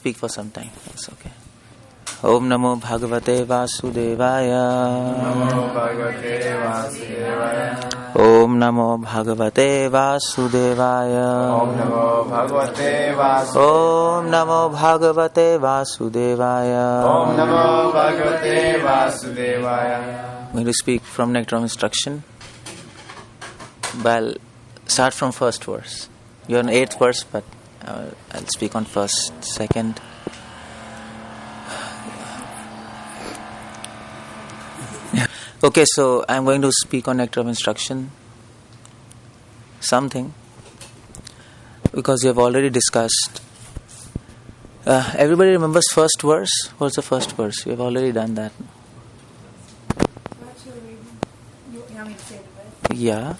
Speak for some time. That's okay. Om Namo Bhagavate Vasudevaya. Namo Bhagavate Vasudevaya. Om Namo Bhagavate Vasudevaya. Om Namo Bhagavate Vasudevaya. Om Namo Bhagavate Vasudevaya. Om Namo Bhagavate Vasudevaya. I'm going to speak from Nectar of Instruction. Well, start from first verse. You're on 8th verse, but I'll speak on first, second. Okay, so I'm going to speak on Nectar of Instruction. Something. Because we have already discussed. Everybody remembers first verse? What's the first verse? We have already done that. Yeah.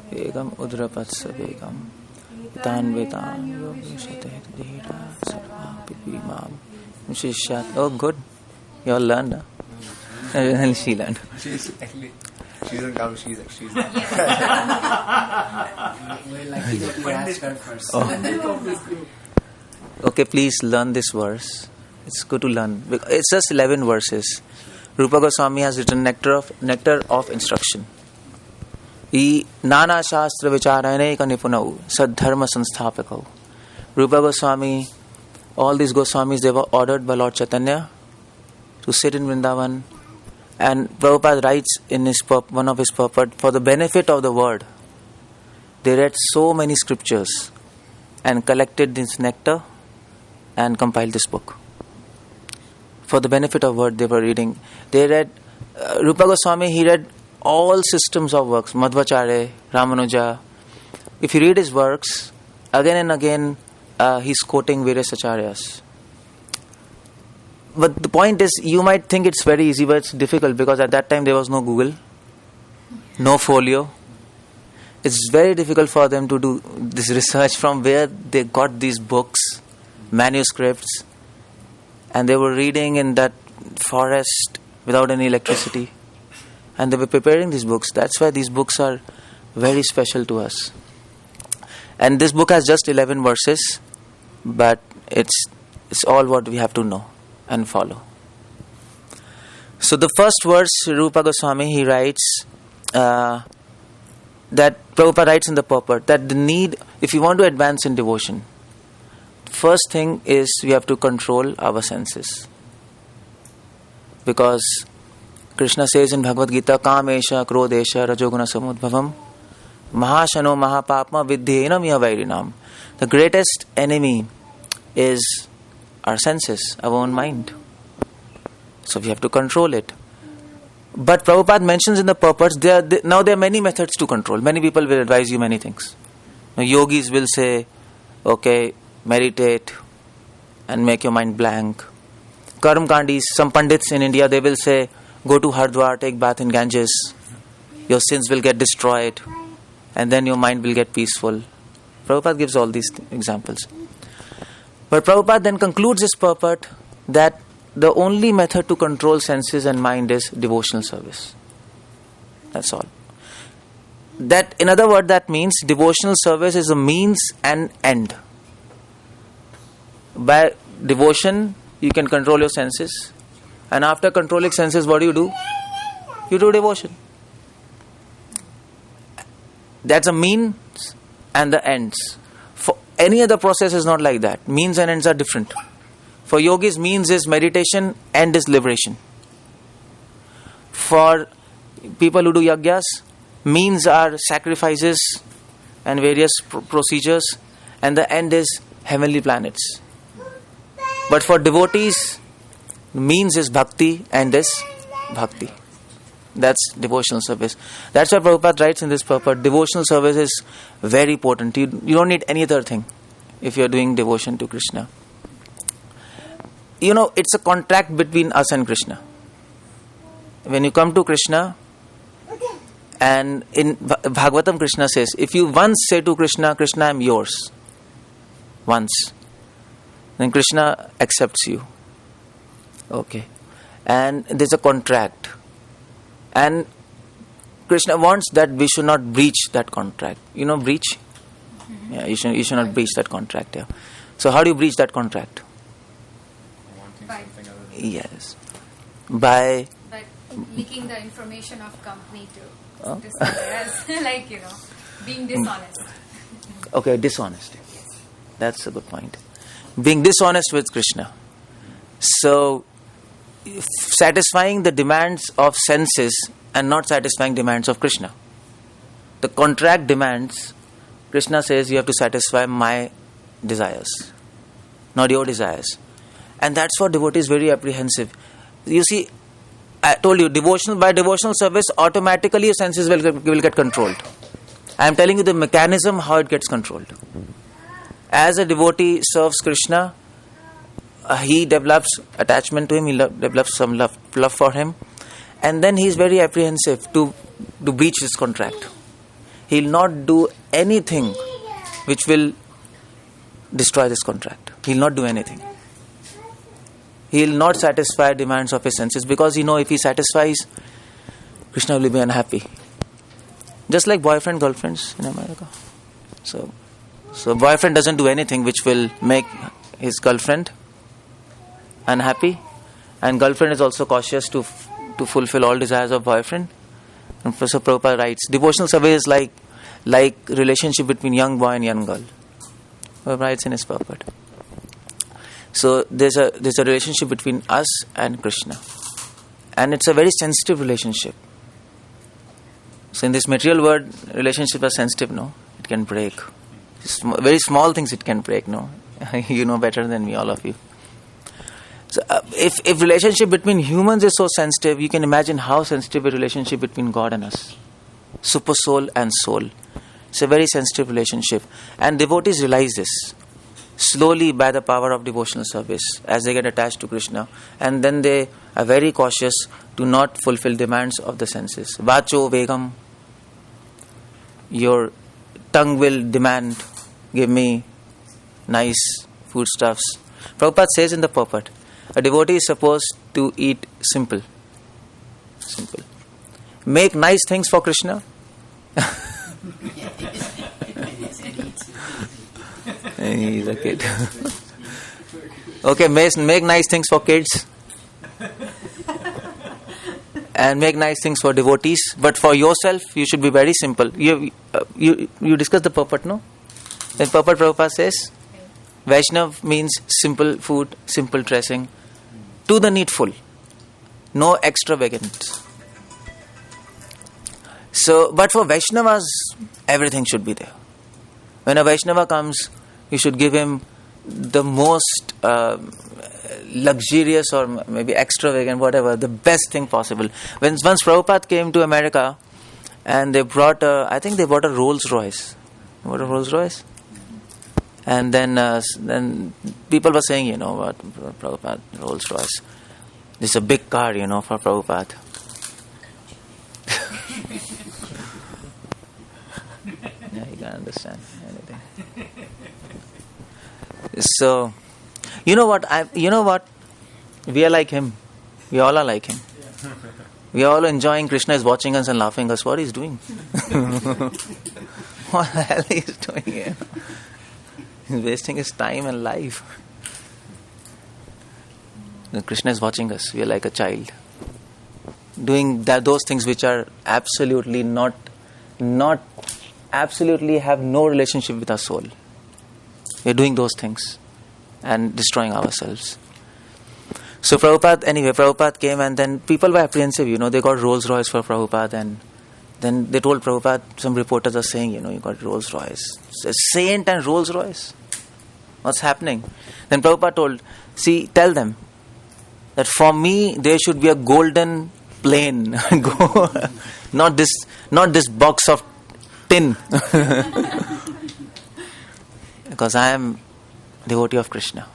Vegam udrapatsa vegam tan vetam yogishate dhira sarvam pipimam shishat. Oh, good. You all learned, huh? She learned. She doesn't come, she's We're lucky that we asked her first. Okay, please learn this verse. It's good to learn. It's just 11 verses. Rupa Goswami has written Nectar of Instruction. E Nana Shastra Vicharane Kanipunau Sadharma Sansthapak. Rupa Goswami, all these Goswamis, they were ordered by Lord Chaitanya to sit in Vrindavan. And Prabhupada writes in one of his purport, for the benefit of the world, they read so many scriptures and collected this nectar and compiled this book. For the benefit of what they were reading. They read, Rupa Goswami, he read all systems of works, Madhvacharya, Ramanuja. If you read his works, again and again, he's quoting various acharyas. But the point is, you might think it's very easy, but it's difficult because at that time there was no Google, no folio. It's very difficult for them to do this research from where they got these books, manuscripts. And they were reading in that forest without any electricity. And they were preparing these books. That's why these books are very special to us. And this book has just 11 verses, but it's all what we have to know and follow. So the first verse, Rupa Goswami, he writes that Prabhupada writes in the purport that the need, if you want to advance in devotion, first thing is we have to control our senses. Because Krishna says in Bhagavad Gita, Kamesha, Krodesha, Rajoguna Samudbhavam, Mahashano Mahapapma Vidhyena Miya Vairinam. The greatest enemy is our senses, our own mind. So we have to control it. But Prabhupada mentions in the purports, now there are many methods to control. Many people will advise you many things. Now, yogis will say, okay, meditate and make your mind blank. Karmkandis, some pandits in India, they will say, go to Hardwar, take bath in Ganges. Your sins will get destroyed and then your mind will get peaceful. Prabhupada gives all these examples. But Prabhupada then concludes his purport that the only method to control senses and mind is devotional service. That's all. That, in other words, that means devotional service is a means and end. By devotion, you can control your senses. And after controlling senses, what do? You do devotion. That's a means and the ends. For any other process is not like that. Means and ends are different. For yogis, means is meditation, end is liberation. For people who do yagyas, means are sacrifices and various procedures, and the end is heavenly planets. But for devotees, means is bhakti, end is bhakti. That's devotional service. That's why Prabhupada writes in this purport, devotional service is very important. You don't need any other thing if you're doing devotion to Krishna. You know, it's a contract between us and Krishna. When you come to Krishna, and in Bhagavatam Krishna says, if you once say to Krishna, Krishna, I am yours, once, then Krishna accepts you. Okay. And there's a contract. And Krishna wants that we should not breach that contract. You know, breach? Yeah, you should not breach that contract. Yeah. So how do you breach that contract? Wanting By- something other than Yes. By But leaking the information of company to Oh. to somewhere else, like being dishonest. okay, dishonesty. That's a good point. Being dishonest with Krishna. So satisfying the demands of senses and not satisfying demands of Krishna. The contract demands, Krishna says you have to satisfy my desires, not your desires. And that's what devotee is very apprehensive. You see, I told you, by devotional service, automatically your senses will get controlled. I am telling you the mechanism how it gets controlled. As a devotee serves Krishna, he develops attachment to him, he develops some love for him, and then he is very apprehensive to breach his contract. He will not do anything which will destroy this contract. He will not do anything. He will not satisfy demands of his senses, because if he satisfies, Krishna will be unhappy. Just like boyfriend, girlfriends in America. So boyfriend doesn't do anything which will make his girlfriend unhappy, and girlfriend is also cautious to fulfill all desires of boyfriend. And Professor Prabhupada writes, devotional service is like relationship between young boy and young girl. He writes in his purport. So there's a relationship between us and Krishna, and it's a very sensitive relationship. So in this material world, relationships are sensitive. No, it can break. Very small things it can break. No, you know better than me, all of you. So if relationship between humans is so sensitive, you can imagine how sensitive a relationship between God and us, super soul and soul. It's a very sensitive relationship, and devotees realize this slowly by the power of devotional service as they get attached to Krishna, and then they are very cautious to not fulfill demands of the senses. Vacho vegam, your tongue will demand, give me nice foodstuffs. Prabhupada says in the purport, a devotee is supposed to eat simple. Make nice things for Krishna. He's a kid. Okay, make nice things for kids. And make nice things for devotees. But for yourself, you should be very simple. You discussed the purport, no? In purport, Prabhupada says, Vaishnav means simple food, simple dressing, to the needful, no extravagance. So, but for Vaishnavas, everything should be there. When a Vaishnava comes, you should give him the most luxurious or maybe extravagant, whatever, the best thing possible. Once Prabhupada came to America, and they brought I think they bought a Rolls Royce. What a Rolls Royce? And then people were saying, what, Prabhupada, Rolls Royce. This is a big car, for Prabhupada. Yeah, you can't understand anything. So, you know what? We are like him. We all are like him. We are all enjoying. Krishna is watching us and laughing at us. What he's doing? What the hell he is doing here? He's wasting his time and life. Krishna is watching us. We are like a child, doing those things which are absolutely not absolutely have no relationship with our soul. We are doing those things and destroying ourselves. So Prabhupada came, and then people were apprehensive. They got Rolls Royce for Prabhupada, and then they told Prabhupada, some reporters are saying, you got Rolls Royce. It's a saint and Rolls Royce. What's happening? Then Prabhupada told, tell them that for me there should be a golden plane, not this box of tin, because I am devotee of Krishna.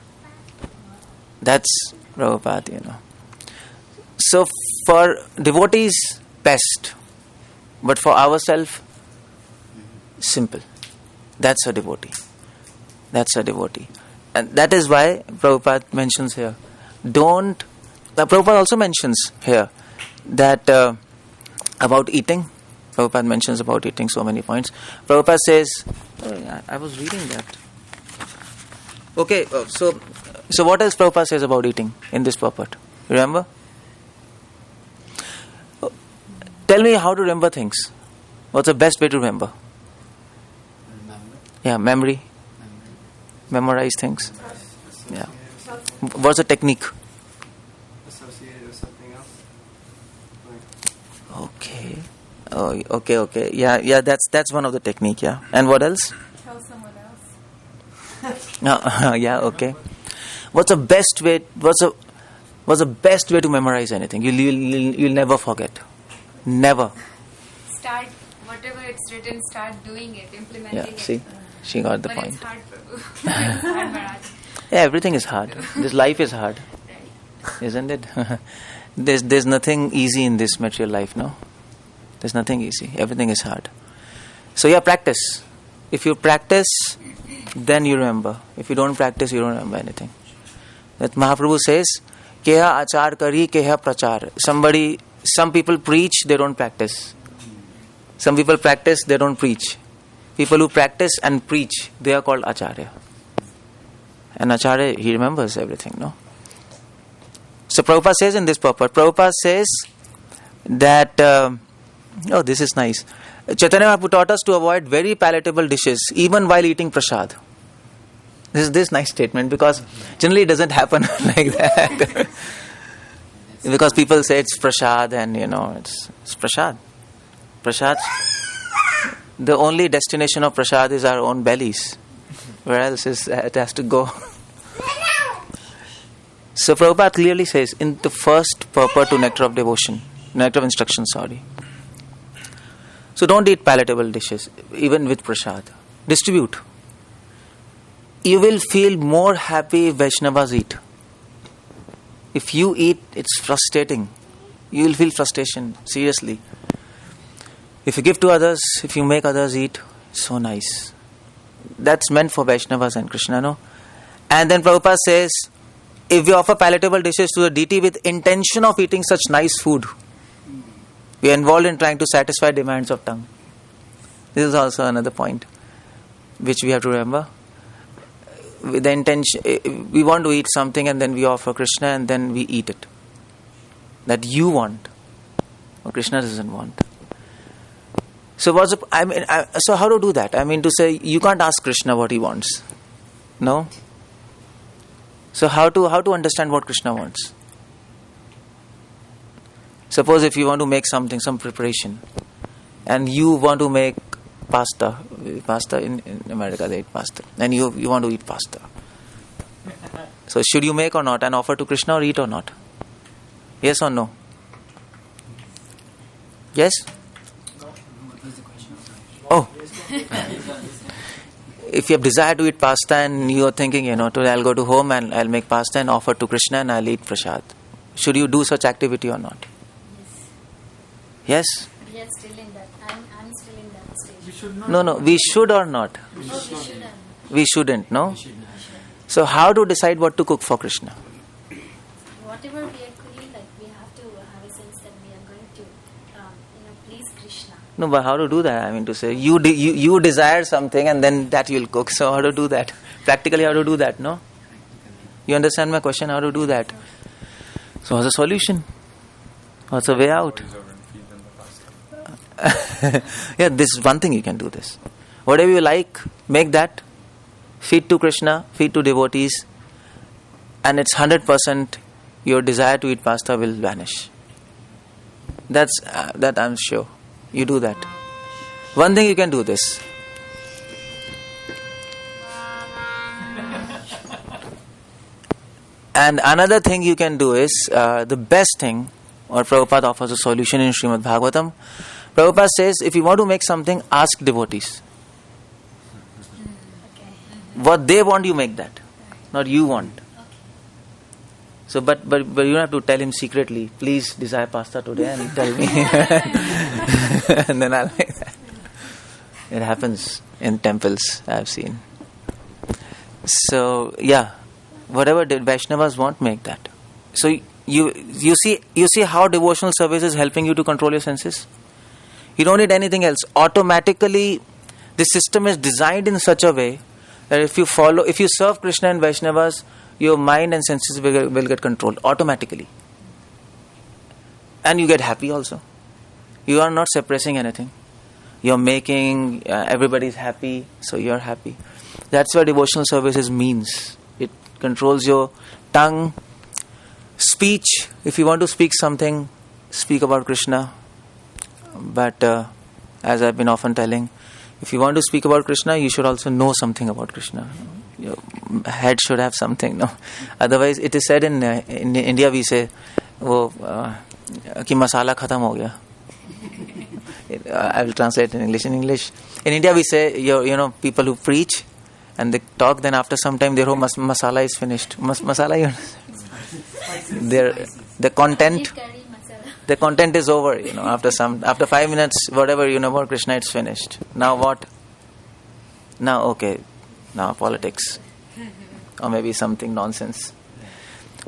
That's Prabhupada, So for devotees, best, but for ourselves, simple. That's a devotee. And that is why Prabhupada mentions here. Prabhupada also mentions here that about eating. Prabhupada mentions about eating so many points. Prabhupada says, I was reading that. Okay, so what else Prabhupada says about eating in this purport? Remember? Tell me how to remember things. What's the best way to remember? Remember. Yeah, memory. Memorize things. Yeah. What's the technique? Associated with something else. Okay. Oh, okay. Yeah. That's one of the technique. Yeah. And what else? Tell someone else. No. Yeah. Okay. What's the best way? What's the best way to memorize anything? You'll never forget. Never. Start whatever it's written. Start doing it, implementing Yeah. it. See, she got the But point. it's hard, Prabhu. It's hard, Maharaj. Yeah, everything is hard. This life is hard, Right. isn't it? There's nothing easy in this material life. No. There's nothing easy. Everything is hard. So yeah, practice. If you practice, then you remember. If you don't practice, you don't remember anything. That Mahaprabhu says, Keha achar kari, keha prachar. Some people preach, they don't practice. Some people practice, they don't preach. People who practice and preach, they are called acharya. And acharya, he remembers everything, no? So Prabhupada says in this purport, Prabhupada says that, this is nice. Chaitanya Mahaprabhu taught us to avoid very palatable dishes, even while eating prasad. This nice statement, because generally it doesn't happen like that. Because people say it's prasad and it's prasad. Prasad, the only destination of prasad is our own bellies. Where else it has to go? So Prabhupada clearly says in the first purport to Nectar of Devotion, Nectar of Instruction, So don't eat palatable dishes, even with prasad. Distribute. You will feel more happy if Vaishnavas eat. If you eat, it's frustrating. You will feel frustration, seriously. If you give to others, if you make others eat, so nice. That's meant for Vaishnavas and Krishna, no? And then Prabhupada says, if we offer palatable dishes to the deity with intention of eating such nice food, we are involved in trying to satisfy demands of tongue. This is also another point which we have to remember. With the intention, we want to eat something and then we offer Krishna and then we eat it. That you want, or Krishna doesn't want. So so how to do that? I mean to say, you can't ask Krishna what he wants. No? So how to understand what Krishna wants? Suppose if you want to make something, some preparation, and you want to make pasta in America they eat pasta, and you want to eat pasta. So should you make or not, and offer to Krishna, or eat or not? Yes or no? Yes? What was the question? Oh. If you have desire to eat pasta and you are thinking, I'll go to home and I'll make pasta and offer to Krishna and I'll eat prasad. Should you do such activity or not? Yes? We are still in that. I'm still in that stage. We should not. No, we should or not? We shouldn't. We shouldn't, no? We should not. So how to decide what to cook for Krishna? Whatever we are cooking, like we have to have a sense that we are going to, please Krishna. No, but how to do that? I mean to say, you desire something and then that you'll cook. So how to do that? Practically how to do that, no? You understand my question? How to do that? So what's the solution? What's the way out? Body's over and feed them the pasta. Yeah, this is one thing you can do this. Whatever you like, make that. Feed to Krishna, feed to devotees, and it's 100% your desire to eat pasta will vanish. That I'm sure. You do that. One thing you can do this. And another thing you can do is, the best thing, or Prabhupada offers a solution in Srimad Bhagavatam. Prabhupada says, if you want to make something, ask devotees. What they want, you make that. Not you want. So, but you don't have to tell him secretly, please desire pasta today and tell me. And then I'll make that. It happens in temples, I've seen. So, yeah, whatever the Vaishnavas want, make that. So, you see how devotional service is helping you to control your senses? You don't need anything else. Automatically, This system is designed in such a way that if you serve Krishna and Vaishnavas, your mind and senses will get controlled automatically. And you get happy also. You are not suppressing anything. You're making, everybody's happy, so you're happy. That's what devotional services means. It controls your tongue, speech. If you want to speak something, speak about Krishna. But as I've been often telling, if you want to speak about Krishna, you should also know something about Krishna. Your head should have something, no? Otherwise, it is said in India, we say, कि masala khatam ho gaya. I will translate in English. In English, in India, we say, people who preach and they talk, then after some time, their whole masala is finished. Masala, the content. The content is over, after 5 minutes, whatever you know about Krishna, it's finished. Now what? Now politics. Or maybe something nonsense.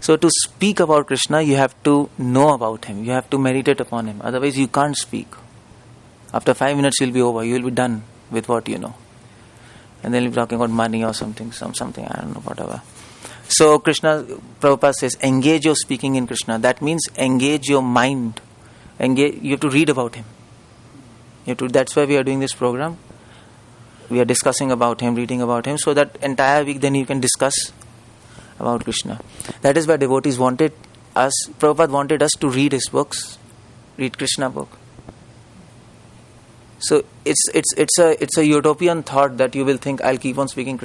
So to speak about Krishna, you have to know about him. You have to meditate upon him. Otherwise you can't speak. After 5 minutes you'll be over. You will be done with what you know. And then you'll be talking about money or something, I don't know, whatever. So Krishna, Prabhupada says, engage your speaking in Krishna. That means engage your mind. You have to read about him. That's why we are doing this program. We are discussing about him, reading about him, so that entire week then you can discuss about Krishna. That is why devotees Prabhupada wanted us to read his books, read Krishna book. So it's a utopian thought that you will think I'll keep on speaking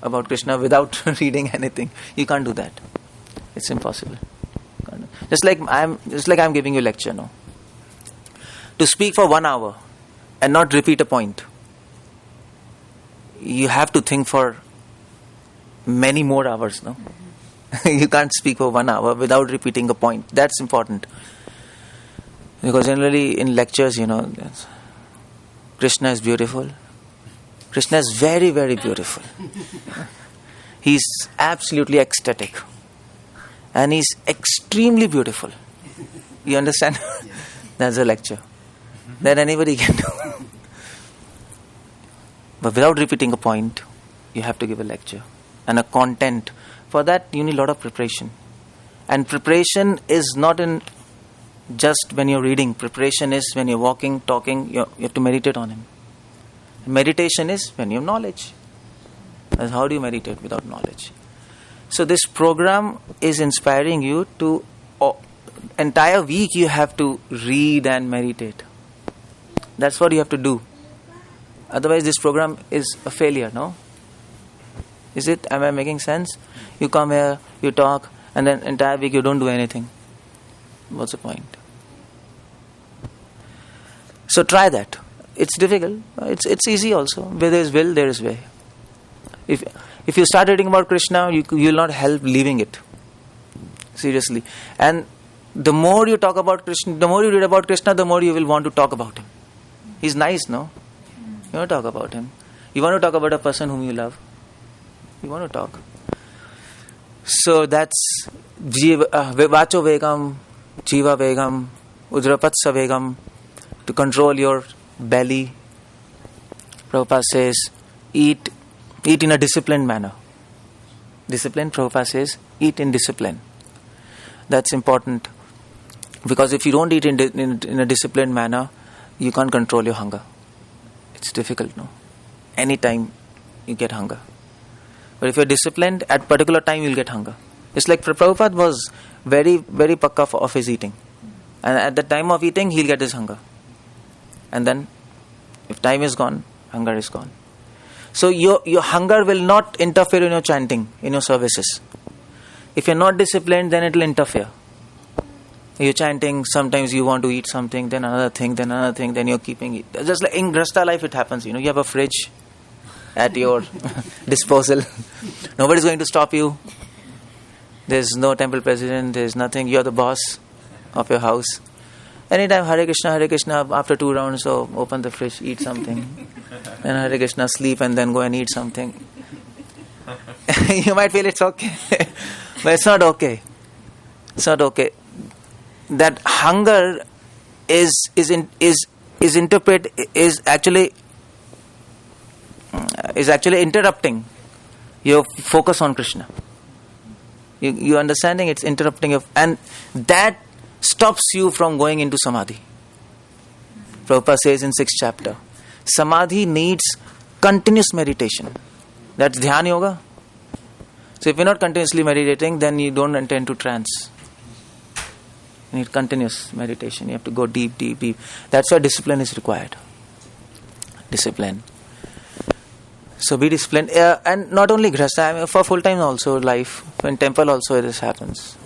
about Krishna without reading anything. You can't do that. It's impossible. Just like I'm giving you a lecture now. To speak for 1 hour and not repeat a point, you have to think for many more hours, no? You can't speak for 1 hour without repeating a point. That's important. Because generally in lectures, Krishna is beautiful. Krishna is very, very beautiful. He's absolutely ecstatic. And he's extremely beautiful. You understand? That's a lecture. That anybody can do. But without repeating a point, you have to give a lecture. And a content. For that, you need a lot of preparation. And preparation is not in just when you're reading. Preparation is when you're walking, talking, you have to meditate on him. Meditation is when you have knowledge. That's how do you meditate without knowledge? So this program is inspiring you to, entire week you have to read and meditate. That's what you have to do. Otherwise this program is a failure, no? Is it? Am I making sense? You come here, you talk, and then entire week you don't do anything. What's the point? So try that. It's difficult. It's easy also. Where there is will, there is way. If you start reading about Krishna, you will not help leaving it. Seriously. And the more you talk about Krishna, the more you read about Krishna, the more you will want to talk about him. He's nice, no? You want to talk about him. You want to talk about a person whom you love. You want to talk. So that's Vacho Vegam, Jiva Vegam, Udrapatsa Vegam. To control your belly. Prabhupada says, eat in a disciplined manner. Discipline, Prabhupada says, eat in discipline. That's important. Because if you don't eat in a disciplined manner, you can't control your hunger. It's difficult, no? Anytime you get hunger. But if you're disciplined, at particular time you'll get hunger. It's like Prabhupada was very, very pakka of his eating. And at the time of eating, he'll get his hunger. And then, if time is gone, hunger is gone. So your hunger will not interfere in your chanting, in your services. If you're not disciplined, then it will interfere. You're chanting, sometimes you want to eat something, then another thing, then you're keeping it. Just like in Grasta life it happens, you have a fridge at your disposal. Nobody's going to stop you. There's no temple president, there's nothing. You're the boss of your house. Anytime Hare Krishna, after 2 rounds, so open the fridge, eat something. Then Hare Krishna, sleep and then go and eat something. You might feel it's okay. But it's not okay. It's not okay. That hunger is actually is actually interrupting your focus on Krishna. You understanding? It's interrupting your, and that stops you from going into samadhi. Prabhupada says in 6th chapter, samadhi needs continuous meditation. That's dhyana yoga. So if you're not continuously meditating, then you don't enter into trance. You need continuous meditation. You have to go deep, deep, deep. That's why discipline is required. Discipline. So be disciplined. And not only grihastha, I mean, for full time also life. In temple also this happens.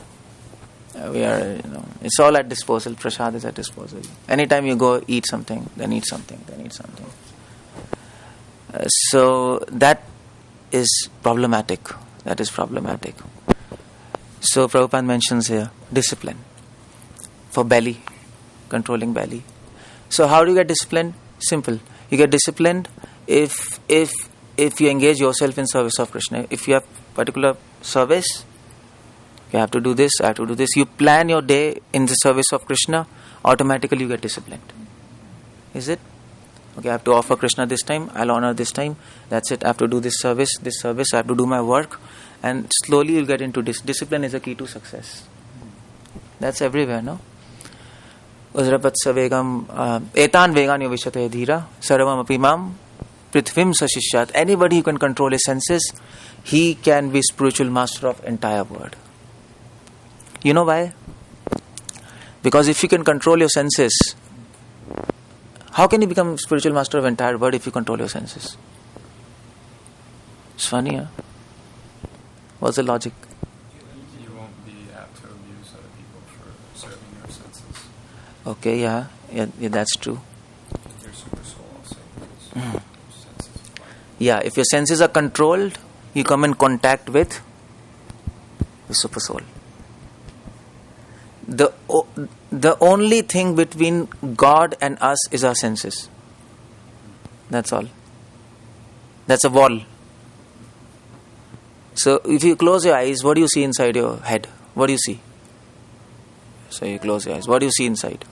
We are, it's all at disposal. Prasad is at disposal. Anytime you go eat something, then eat something, then eat something. So that is problematic. That is problematic. So Prabhupada mentions here discipline for belly, controlling belly. So how do you get disciplined? Simple. You get disciplined if you engage yourself in service of Krishna. If you have particular service, you have to do this, I have to do this. You plan your day in the service of Krishna, automatically you get disciplined. Is it? Okay, I have to offer Krishna this time, I'll honor this time. That's it. I have to do this service, I have to do my work. And slowly you'll get into discipline is a key to success. That's everywhere, no? Ujravatsa vegam etan vegan yovishate dhira sarvam apimam prithvim sashishyat. Anybody who can control his senses, he can be spiritual master of entire world. You know why? Because if you can control your senses, how can you become spiritual master of entire world if you control your senses? It's funny, huh? What's the logic? You won't be apt to abuse other people for serving your senses. Okay, yeah, that's true. Your super soul also. Senses. Yeah, if your senses are controlled, you come in contact with the super soul. The only thing between God and us is our senses. That's all. That's a wall. So if you close your eyes, what do you see inside your head? What do you see? So you close your eyes. What do you see inside?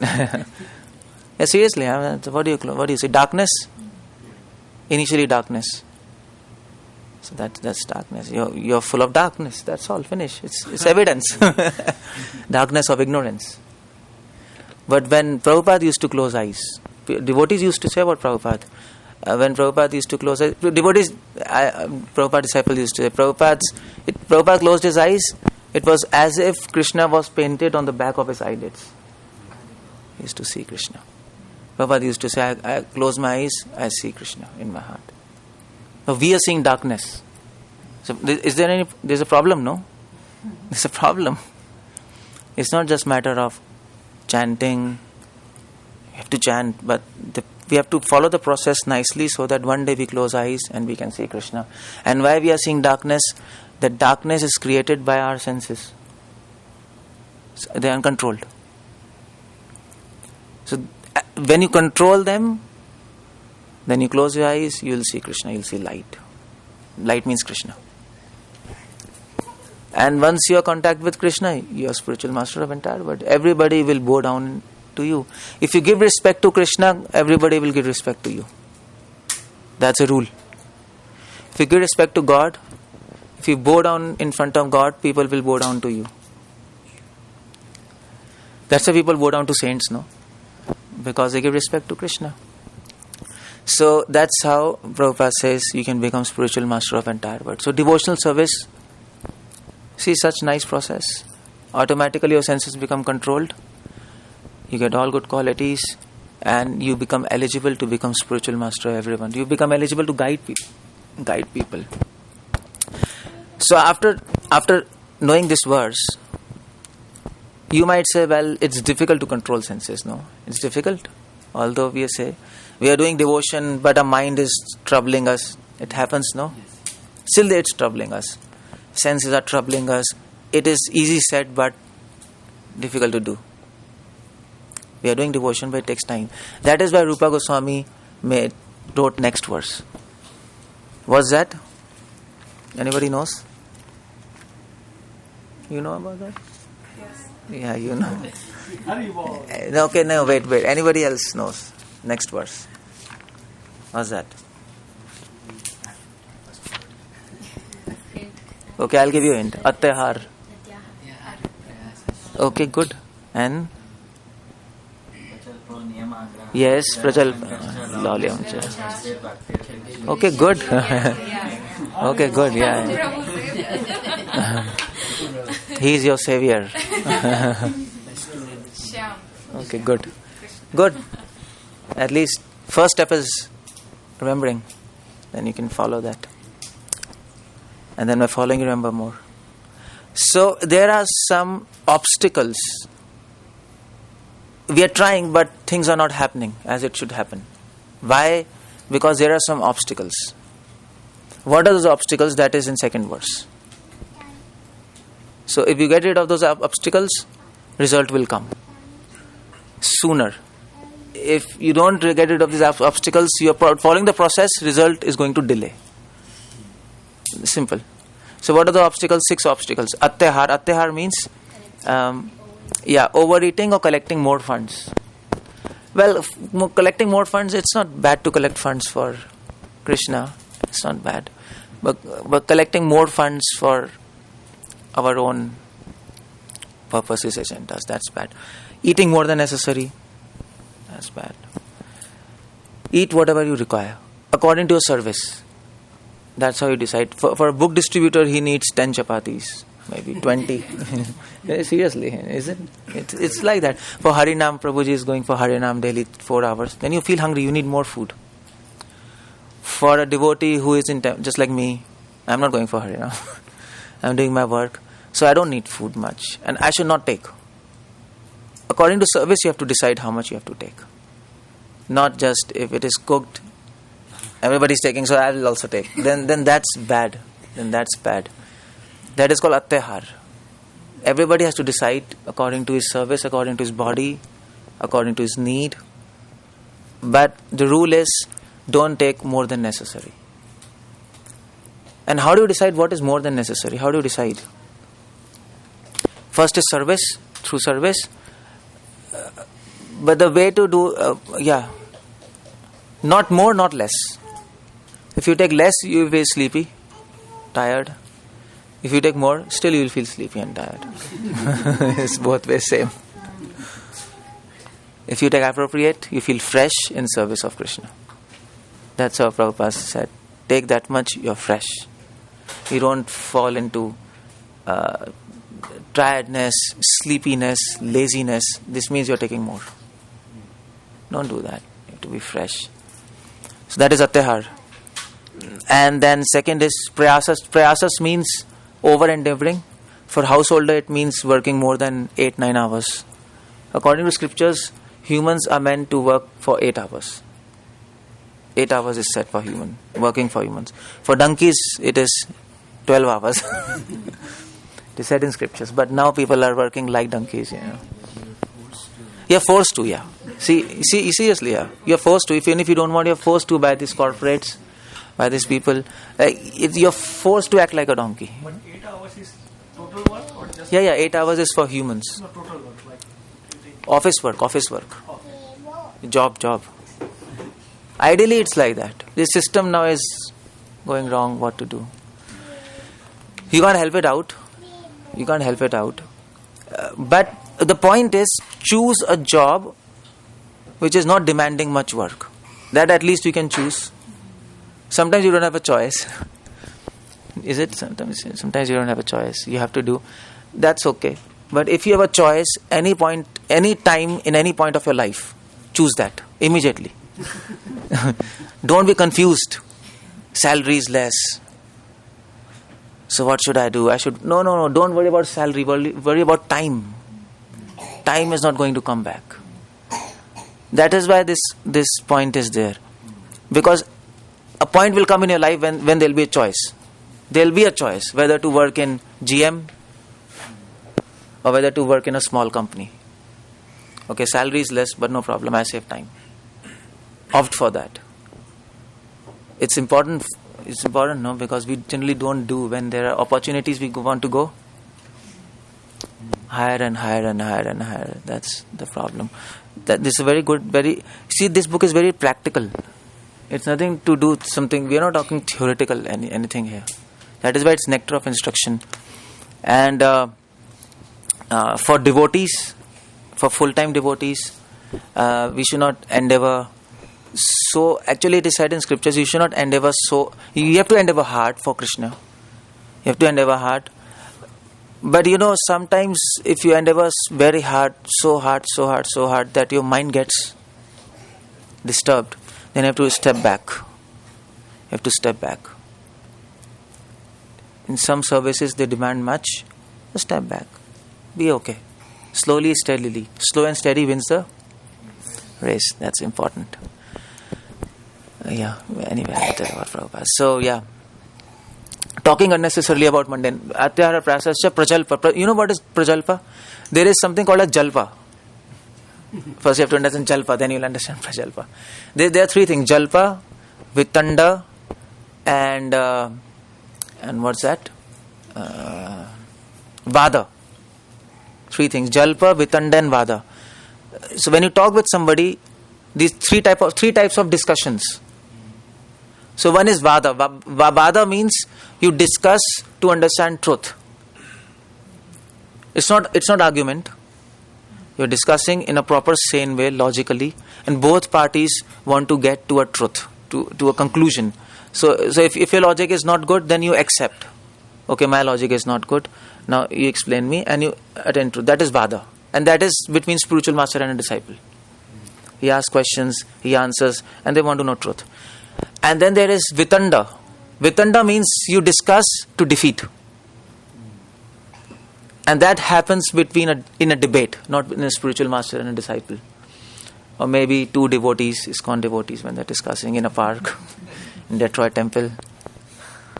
Yeah, seriously, what do you see? Darkness? Initially darkness. So that's darkness. You're full of darkness. That's all. Finish. It's evidence. Darkness of ignorance. But when Prabhupada used to close eyes, devotees used to say about Prabhupada. When Prabhupada used to close eyes, Prabhupada disciples used to say, Prabhupada closed his eyes. It was as if Krishna was painted on the back of his eyelids. He used to see Krishna. Prabhupada used to say, I close my eyes, I see Krishna in my heart. So we are seeing darkness. So there's a problem, no? There's a problem. It's not just matter of chanting. You have to chant, but we have to follow the process nicely so that one day we close eyes and we can see Krishna. And why we are seeing darkness? That darkness is created by our senses. So they are uncontrolled. So when you control them, then you close your eyes, you will see Krishna, you will see light. Light means Krishna. And once you are in contact with Krishna, you are spiritual master of entire world. Everybody will bow down to you. If you give respect to Krishna, everybody will give respect to you. That's a rule. If you give respect to God, if you bow down in front of God, people will bow down to you. That's why people bow down to saints, no? Because they give respect to Krishna. So that's how Prabhupada says you can become spiritual master of entire world. So devotional service, see, such nice process. Automatically your senses become controlled. You get all good qualities and you become eligible to become spiritual master of everyone. You become eligible to guide people. So after knowing this verse, you might say, well, it's difficult to control senses. No, it's difficult. Although we say we are doing devotion, but our mind is troubling us. It happens, no? Still it's troubling us. Senses are troubling us. It is easy said, but difficult to do. We are doing devotion, but it takes time. That is why Rupa Goswami wrote next verse. What's that? Anybody knows? You know about that? Yes. Yeah, you know. Okay, no, wait. Anybody else knows? Next verse. How's that? Okay, I'll give you a hint. Atyahar. Okay, good. And yes, Prachal. Okay, good. Okay, good. Yeah. He's your savior. Shyam. Okay, good. Good. At least first step is remembering. Then you can follow that. And then by following you remember more. So there are some obstacles. We are trying, but things are not happening as it should happen. Why? Because there are some obstacles. What are those obstacles? That is in second verse. So if you get rid of those obstacles, result will come sooner. If you don't get rid of these obstacles, you are following the process, result is going to delay. Simple. So what are the obstacles? 6 obstacles. Atyahar. Atyahar means overeating or collecting more funds. Well, collecting more funds, it's not bad to collect funds for Krishna. It's not bad. But collecting more funds for our own purposes, agendas, that's bad. Eating more than necessary, that's bad. Eat whatever you require, according to your service. That's how you decide. For a book distributor, he needs 10 chapatis, maybe 20. Seriously, is it? It's like that. For Harinam, Prabhuji is going for Harinam daily 4 hours. Then you feel hungry, you need more food. For a devotee who is in just like me, I'm not going for Harinam. I'm doing my work. So I don't need food much. And I should not take. According to service, you have to decide how much you have to take. Not just if it is cooked, everybody's taking, so I will also take. Then that's bad. That is called atyahar. Everybody has to decide according to his service, according to his body, according to his need. But the rule is, don't take more than necessary. And how do you decide what is more than necessary? How do you decide? First is service, through service. But the way to do, not more, not less. If you take less, you will be sleepy, tired. If you take more, still you will feel sleepy and tired. It's both ways same. If you take appropriate, you feel fresh in service of Krishna. That's how Prabhupada said. Take that much, you're fresh. You don't fall into tiredness, sleepiness, laziness. This means you're taking more. Don't do that. You have to be fresh. So that is atyahar. And then second is prayasas. Prayasas means over-endeavoring. For householder, it means working more than 8-9 hours. According to scriptures, humans are meant to work for 8 hours. 8 hours is set for working for humans. For donkeys, it is 12 hours. It is said in scriptures. But now people are working like donkeys, You're forced to, See, seriously, You're forced to. Even if you don't want, you're forced to by these corporates, by these people. You're forced to act like a donkey. But 8 hours is total work or just... 8 hours is for humans. No, total work. Like Office work. Job. Ideally, it's like that. This system now is going wrong. What to do? You can't help it out. But the point is, choose a job which is not demanding much work. That at least you can choose. Sometimes you don't have a choice. Is it? Sometimes you don't have a choice. You have to do. That's okay. But if you have a choice, any point, any time, in any point of your life, choose that immediately. Don't be confused. Salary is less. So what should I do? No. Don't worry about salary. Worry about time. Time is not going to come back. That is why this point is there. Because a point will come in your life when there will be a choice. There will be a choice whether to work in GM or whether to work in a small company. Okay, salary is less, but no problem. I save time. Opt for that. It's important. No, because we generally don't do when there are opportunities. We want to go higher and higher. That's the problem. That this is very good. See, this book is very practical. It's nothing to do with something. We are not talking theoretical anything here. That is why it's nectar of instruction. And for devotees, for full-time devotees, we should not endeavor. So actually, it is said in scriptures, you should not endeavor. So you have to endeavor hard for Krishna. You have to endeavor hard. But sometimes if you endeavor very hard, so hard that your mind gets disturbed, then you have to step back. You have to step back. In some services they demand much, step back. Be okay. Slowly, steadily. Slow and steady wins the race. That's important. Anyway, I tell you about Prabhupada. So, talking unnecessarily about mundane. Atyahara prasasya prajalpa. You know what is prajalpa? There is something called a jalpa. First you have to understand jalpa, then you'll understand prajalpa. There are three things. Jalpa, vitanda, and what's that? Vada. Three things. Jalpa, vitanda, and vada. So when you talk with somebody, these three types of discussions. So one is vada. Vada means you discuss to understand truth. It's not argument. You're discussing in a proper sane way, logically, and both parties want to get to a truth, to a conclusion. So if your logic is not good, then you accept. Okay, my logic is not good. Now you explain me and you attend to. That is vada. And that is between spiritual master and a disciple. He asks questions, he answers, and they want to know truth. And then there is vitanda. Vitanda means you discuss to defeat. And that happens in a debate, not in a spiritual master and a disciple. Or maybe two devotees, ISKCON devotees, when they're discussing in a park, in Detroit Temple.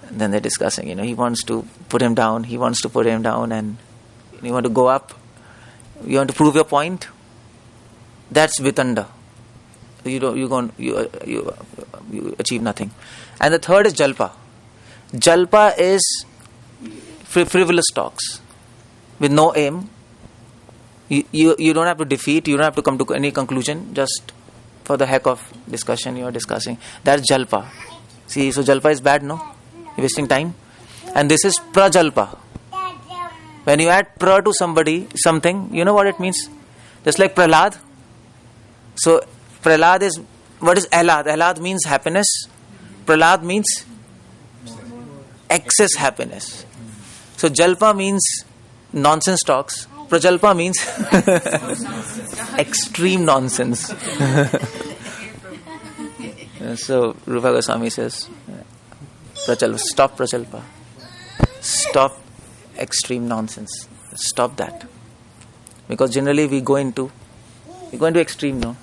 And then they're discussing, he wants to put him down, he wants to put him down, and you want to go up. You want to prove your point. That's vitanda. You achieve nothing. And the third is jalpa. Jalpa is frivolous talks with no aim. You don't have to defeat. You don't have to come to any conclusion. Just for the heck of discussion, you are discussing. That's jalpa. See, so jalpa is bad, no? You're wasting time. And this is prajalpa. When you add pra to something, you know what it means? Just like Prahlad. So Prahlad is, what is Ahlad? Ahlad means happiness. Prahlad means excess happiness. So Jalpa means nonsense talks. Prajalpa means extreme nonsense. So Rupa Goswami says, stop Prajalpa. Stop extreme nonsense. Stop that. Because generally we go into extreme, no?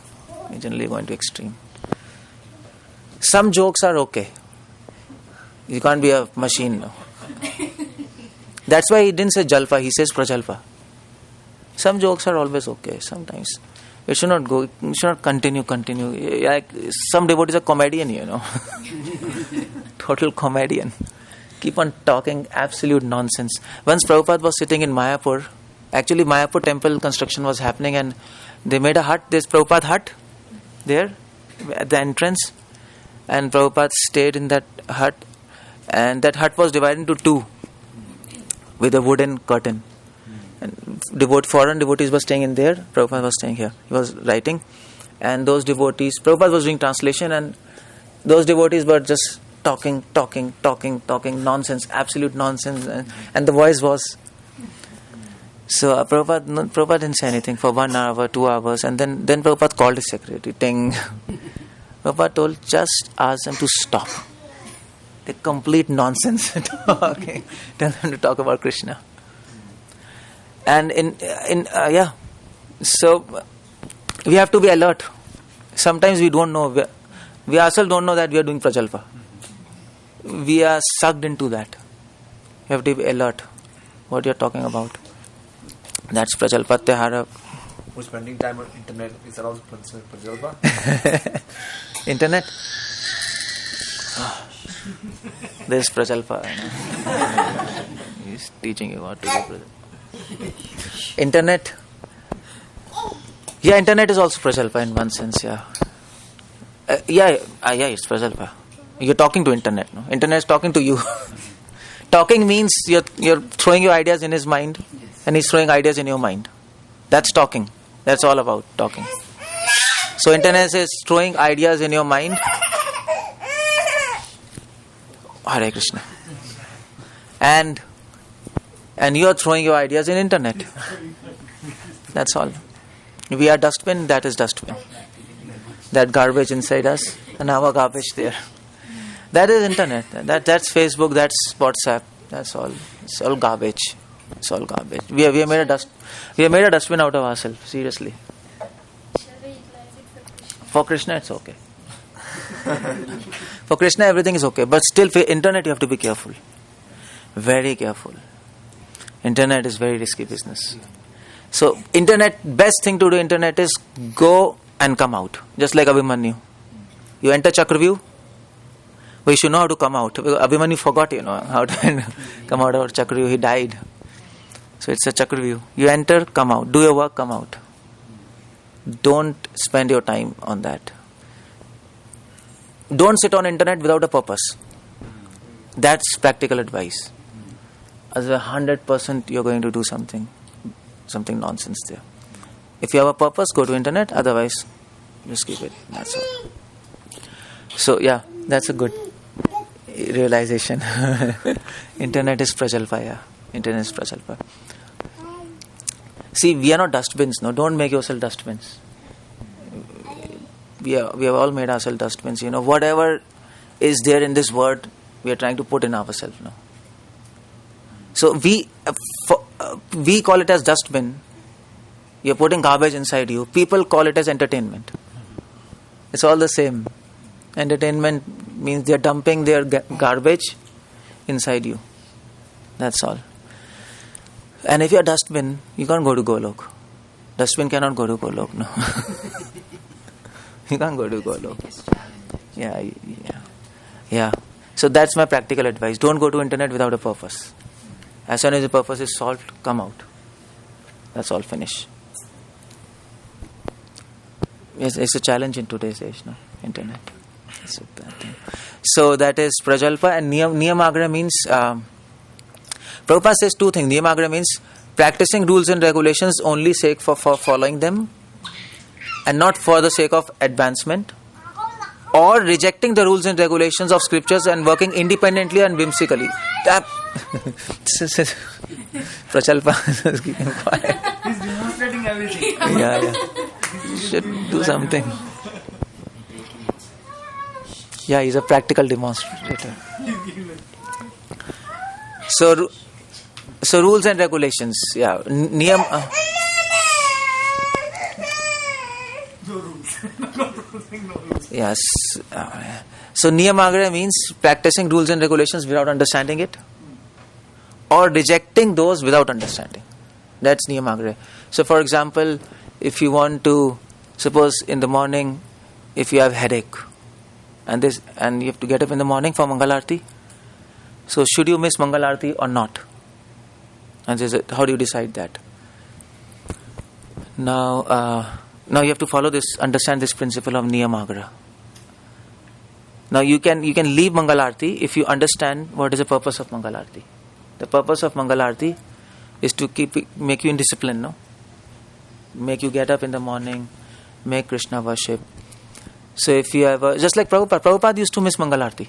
We generally go into extreme. Some jokes are okay. You can't be a machine, no? That's why he didn't say Jalpa, he says Prajalpa. Some jokes are always okay, sometimes. It should not continue. Like some devotees are comedian, Total comedian. Keep on talking absolute nonsense. Once Prabhupada was sitting in Mayapur, actually Mayapur temple construction was happening and they made a hut. There's Prabhupada hut there at the entrance, and Prabhupada stayed in that hut, and that hut was divided into two with a wooden curtain. And foreign devotees were staying in there, Prabhupada was staying here. He was writing, and those devotees, Prabhupada was doing translation, and those devotees were just talking nonsense, absolute nonsense, and the voice was. So Prabhupada didn't say anything for 1 hour, 2 hours, and then Prabhupada called his secretary. Ting. Prabhupada told, just ask them to stop. The complete nonsense talking. Tell them to talk about Krishna. And so we have to be alert. Sometimes we don't know. We ourselves don't know that we are doing prajalpa. We are sucked into that. You have to be alert. What you are talking about. That's prajalpa tyahara. Who's spending time on internet is also prajalpa? Internet? There's prajalpa. He's teaching you what to do prajalpa. Internet? Yeah, internet is also prajalpa in one sense, yeah. Yeah, it's Prajalpa. You're talking to internet. No? Internet is talking to you. Talking means you're throwing your ideas in his mind, and he's throwing ideas in your mind. That's talking. That's all about talking. So internet is throwing ideas in your mind. Hare Krishna. And you are throwing your ideas in internet. That's all. We are dustbin, that is dustbin. That garbage inside us, and our garbage there. That is internet. That's Facebook, that's WhatsApp. That's all. It's all garbage. It's all garbage. We have made a dustbin out of ourselves, seriously. Shall we utilize it For for Krishna? Krishna, it's okay. For Krishna, everything is okay. But still, for internet, you have to be careful. Very careful. Internet is very risky business. So, best thing to do internet is go and come out. Just like Abhimanyu. You enter Chakravyuh, we should know how to come out. Abhimanyu forgot, how to come out of Chakravyuh. He died. So, it's a Chakravyuh. You enter, come out. Do your work, come out. Don't spend your time on that. Don't sit on internet without a purpose. That's practical advice. As 100% you're going to do something nonsense there. If you have a purpose, go to internet. Otherwise, just keep it. That's all. So yeah, that's a good realization. Internet is Prajalpa. Yeah, internet is Prajalpa. See, we are not dustbins. No, don't make yourself dustbins. We have all made ourselves dustbins. Whatever is there in this world, we are trying to put in ourselves now. So we call it as dustbin. You're putting garbage inside you. People call it as entertainment. It's all the same. Entertainment means they're dumping their garbage inside you. That's all. And if you're a dustbin, you can't go to Golok. Dustbin cannot go to Golok, no. You can't go to Golok. Yeah. So that's my practical advice. Don't go to internet without a purpose. As soon as the purpose is solved, come out. That's all, finish. Yes, it's a challenge in today's age, no? Internet. It's a bad thing. So that is Prajalpa, and Niyamagra means, Prabhupada says two things. Niyamagra means practicing rules and regulations only sake for following them, and not for the sake of advancement, or rejecting the rules and regulations of scriptures and working independently and whimsically. Prajalpa is keeping quiet. He's demonstrating everything. Yeah. Should do something. Yeah, he's a practical demonstrator. So rules and regulations. Yeah, niyam. Yes. So Niyamagra means practicing rules and regulations without understanding it, or rejecting those without understanding. That's Niyamagra. So for example, if you want to, suppose in the morning, if you have headache, and you have to get up in the morning for Mangalarti, so should you miss Mangalarti or not? And how do you decide that? Now you have to follow this, understand this principle of Niyamagra. Now you can leave Mangalarti if you understand what is the purpose of Mangalarti. The purpose of Mangalarti is to make you in discipline, no? Make you get up in the morning, make Krishna worship. So if you have just like Prabhupada used to miss Mangalarti.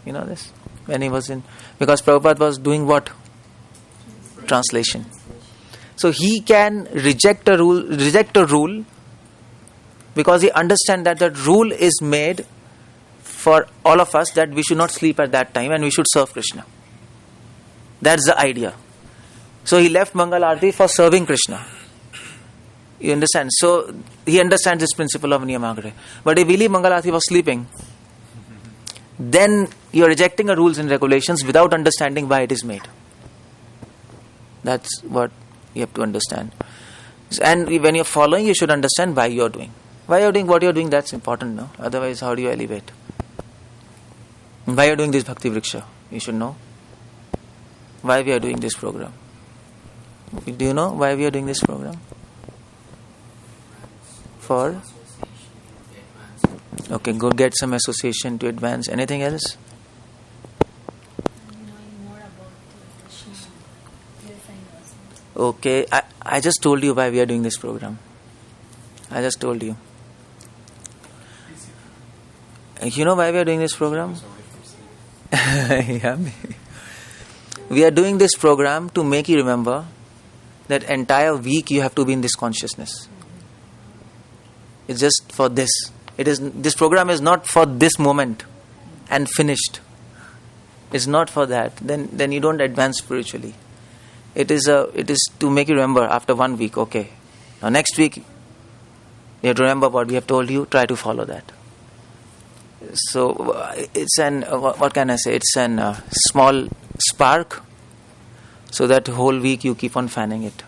You know this? When he was because Prabhupada was doing what? Translation. So he can reject a rule because he understands that the rule is made for all of us that we should not sleep at that time and we should serve Krishna. That's the idea. So he left Mangal Arati for serving Krishna. You understand? So he understands this principle of Niyamagra. But if we leave Mangal Arati for sleeping, then you are rejecting the rules and regulations without understanding why it is made. That's what you have to understand. And when you're following, you should understand why you're doing. Why you're doing what you're doing, that's important, no? Otherwise, how do you elevate? Why you're doing this Bhakti Vriksha? You should know. Why we are doing this program? Do you know why we are doing this program? For Okay, go get some association to advance. Anything else? Knowing more about Krishna, purifying ourselves. Okay, I just told you why we are doing this program. I just told you. You know why we are doing this program? Yeah, maybe. We are doing this program to make you remember that entire week you have to be in this consciousness. It's just for this. This program is not for this moment and finished. It's not for that. Then you don't advance spiritually. It is to make you remember after 1 week. Okay, now next week you have to remember what we have told you. Try to follow that. So it's what can I say? It's an small spark. So that whole week you keep on fanning it,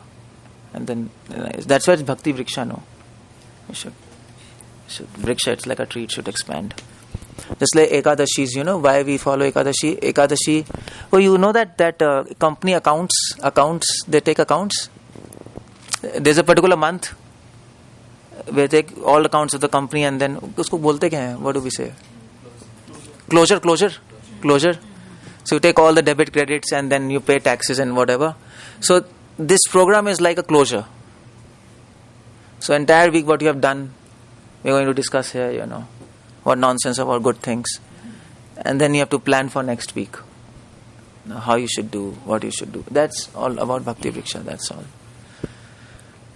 and then that's why it's Bhakti Vriksha. No, you should Vriksha. It's like a tree. It should expand. Just like Ekadashis, you know why we follow Ekadashi? Ekadashi. Oh, you know that company accounts. They take accounts. There's a particular month where they take all accounts of the company and then उसको बोलते क्या है? What do we say? Closure. So you take all the debit credits and then you pay taxes and whatever. So this program is like a closure. So entire week what you have done, we're going to discuss here, you know, what nonsense or what good things. And then you have to plan for next week. How you should do, what you should do. That's all about Bhakti Vriksha, that's all.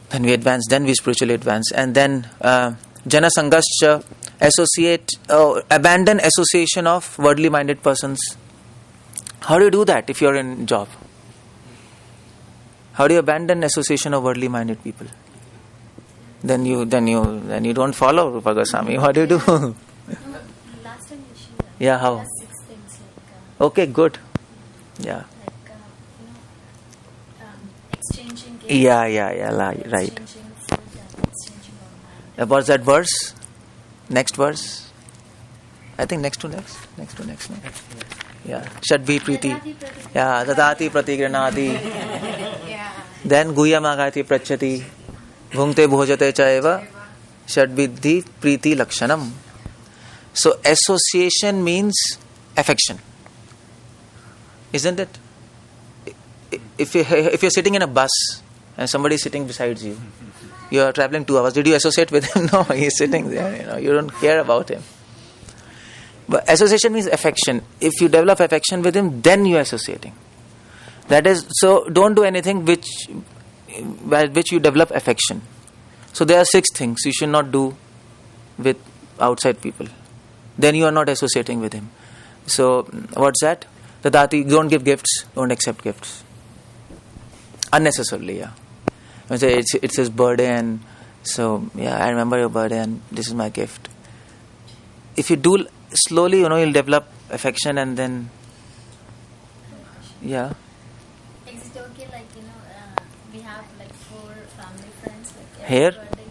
Then we advance, then we spiritually advance. And then Jana Sangascha, abandon association of worldly minded persons. How do you do that if you're in job? How do you abandon association of worldly minded people? Then you don't follow Rupa Goswami. What do you do? No, last time you shared. Yeah, how? There are 6 things like. Okay, good. Yeah. Like exchanging gifts. Yeah, right. Exchanging food and exchanging our mind. What's that verse? Next verse? I think next to next. No? Yeah. Shadvi Priti. Yeah, Dadati Pratigranadi. Yeah. Then Guyamagati Prachati. Bhungte Bhojate Chaeva. Shadvidhi Priti Lakshanam. So association means affection. Isn't it? If you're sitting in a bus and somebody is sitting beside you, you are traveling 2 hours. Did you associate with him? No, he's sitting there. You know, you don't care about him. But association means affection. If you develop affection with him, then you are associating. That is, so don't do anything which you develop affection. So there are 6 things you should not do with outside people. Then you are not associating with him. So what's that? Tadati, don't give gifts, don't accept gifts. Unnecessarily, yeah. It's his birthday and so, yeah, I remember your birthday and this is my gift. If you do slowly, you know, you'll develop affection and then, yeah. Is it okay, like, we have like 4 family friends, like Here? every birthday,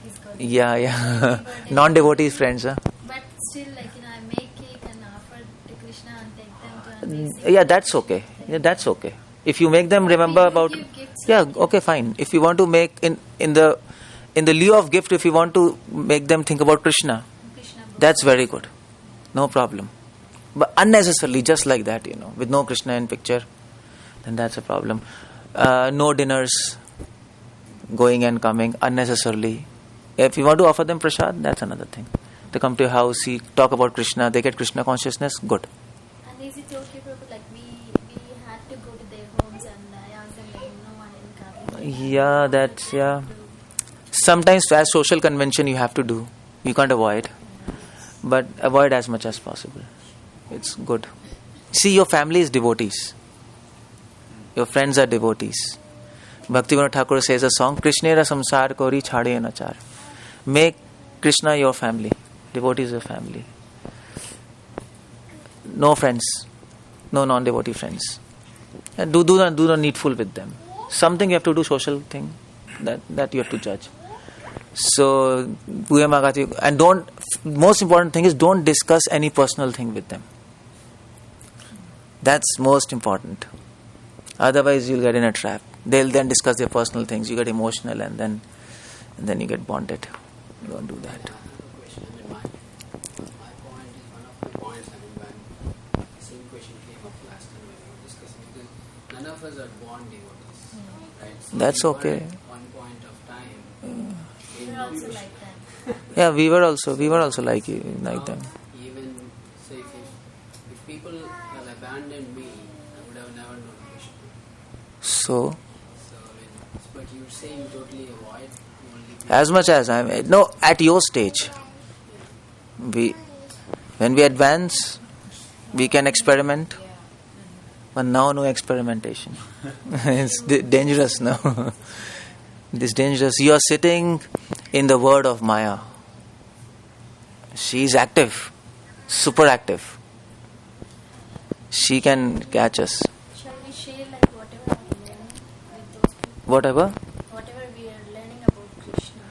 he's got Yeah. every birthday. Non-devotees friends, huh? But still, like, I make cake and offer to Krishna and take them to, and they say, Yeah, that's okay. Yeah, that's okay. If you make them remember you about, give gifts, yeah, okay, fine. If you want to make in the lieu of gift, if you want to make them think about Krishna, Krishna that's very good. No problem. But unnecessarily, just like that, you know, with no Krishna in picture, then that's a problem. No dinners, going and coming unnecessarily. If you want to offer them prasad, that's another thing. They come to your house, talk about Krishna, they get Krishna consciousness, good. And is it okay, Prabhu, like we had to go to their homes and I asked them, like, no one in Kaveri. Yeah, that's, yeah. Sometimes as social convention you have to do. You can't avoid. But avoid as much as possible. It's good. See, your family is devotees. Your friends are devotees. Bhaktivinoda Thakur says a song, Krishnera samsar kori chhade nachar. Make Krishna your family. Devotees your family. No friends. No non-devotee friends. And do the needful with them. Something you have to do, social thing, that you have to judge. So, and most important thing is don't discuss any personal thing with them. That's most important. Otherwise, you'll get in a trap. They'll then discuss their personal things. You get emotional and then you get bonded. Don't do that. Question in your mind. last time we were discussing, because none of us are born devotees, right? So That's we were okay. At one point of time, We're also like that. Yeah, we were also like you, like them. Even say if people had abandoned me, I would have never known Krishna. So, So, but you're saying totally avoid only people. as much as at your stage, when we advance, we can experiment, but now no experimentation. It's dangerous now. It's dangerous. You are sitting in the world of Maya. She is active, super active. She can catch us. Shall we share like whatever we learn with those people? Whatever. Whatever we are learning about Krishna,